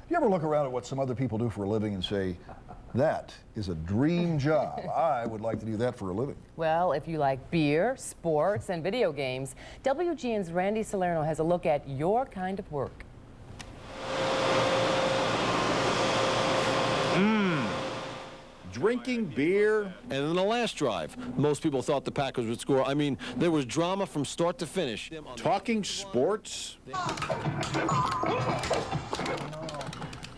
You ever look around at what some other people do for a living and say, that is a dream job. I would like to do that for a living. Well, if you like beer, sports, and video games, WGN's Randy Salerno has a look at your kind of work. Drinking beer. And in the last drive, most people thought the Packers would score. I mean, there was drama from start to finish. Talking sports.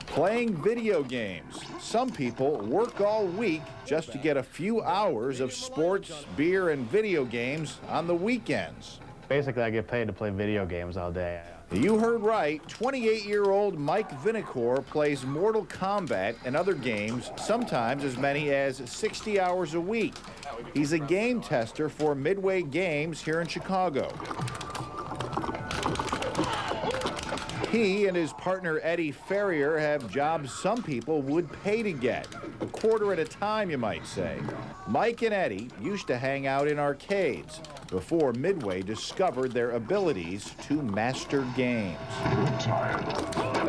Playing video games. Some people work all week just to get a few hours of sports, beer, and video games on the weekends. Basically, I get paid to play video games all day. You heard right. 28-year-old Mike Vinacore plays Mortal Kombat and other games, sometimes as many as 60 hours a week. He's a game tester for Midway Games here in Chicago. He and his partner Eddie Ferrier have jobs some people would pay to get. A quarter at a time, you might say. Mike and Eddie used to hang out in arcades before Midway discovered their abilities to master games.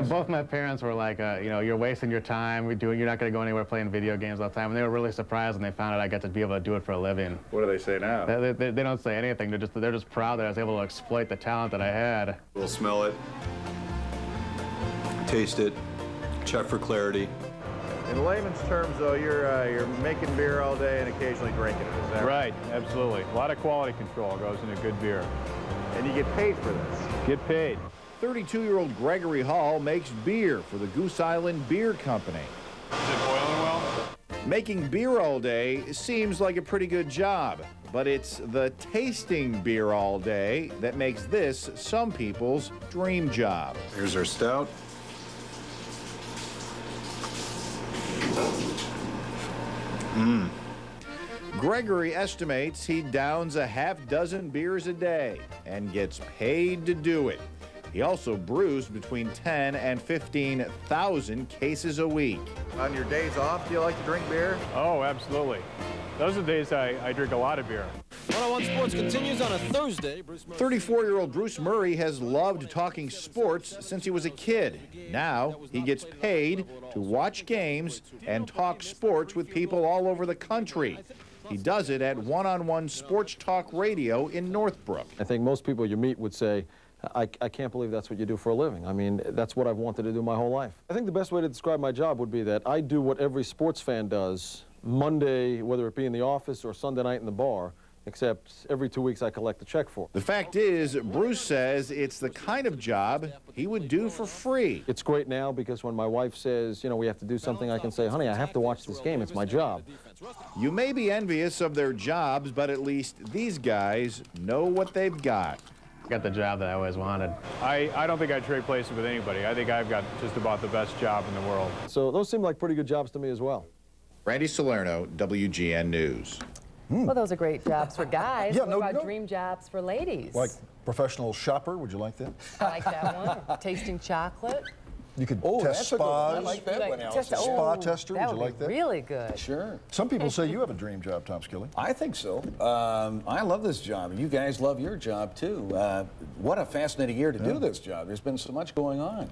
Both my parents were like, you know, you're wasting your time. You're not going to go anywhere playing video games all the time. And they were really surprised when they found out I got to be able to do it for a living. What do they say now? They don't say anything. They're just proud that I was able to exploit the talent that I had. We'll smell it, taste it, check for clarity. In layman's terms, though, you're making beer all day and occasionally drinking it, is that right? Absolutely. A lot of quality control goes into good beer. And you get paid for this? Get paid. 32-year-old Gregory Hall makes beer for the Goose Island Beer Company. Is it boiling well? Making beer all day seems like a pretty good job, but it's the tasting beer all day that makes this some people's dream job. Here's our stout. Gregory estimates he downs a half-dozen beers a day and gets paid to do it. He also brews between 10 and 15,000 cases a week. On your days off, do you like to drink beer? Oh, absolutely. Those are the days I drink a lot of beer. 101 Sports continues on a Thursday. 34-year-old Bruce Murray has loved talking sports since he was a kid. Now he gets paid to watch games and talk sports with people all over the country. He does it at One-on-One Sports Talk Radio in Northbrook. I think most people you meet would say, I can't believe that's what you do for a living. I mean, that's what I've wanted to do my whole life. I think the best way to describe my job would be that I do what every sports fan does Monday, whether it be in the office or Sunday night in the bar, except every 2 weeks I collect a check for. The fact is, Bruce says it's the kind of job he would do for free. It's great now because when my wife says, you know, we have to do something, I can say, honey, I have to watch this game. It's my job. You may be envious of their jobs, but at least these guys know what they've got. Got the job that I always wanted. I don't think I'd trade places with anybody. I think I've got just about the best job in the world. So those seem like pretty good jobs to me as well. Randy Salerno, WGN News. Well, those are great jobs for guys. Yeah, what about dream jobs for ladies? Like professional shopper, would you like that? I like that one. Or tasting chocolate. You could Oh, test that's a good one. spas. I like that one, Allison. Spa tester, would you like That would be that? really good. Sure. Some people say you have a dream job, Tom Skilly. I think so. I love this job. You guys love your job, too. What a fascinating year to do this job. There's been so much going on.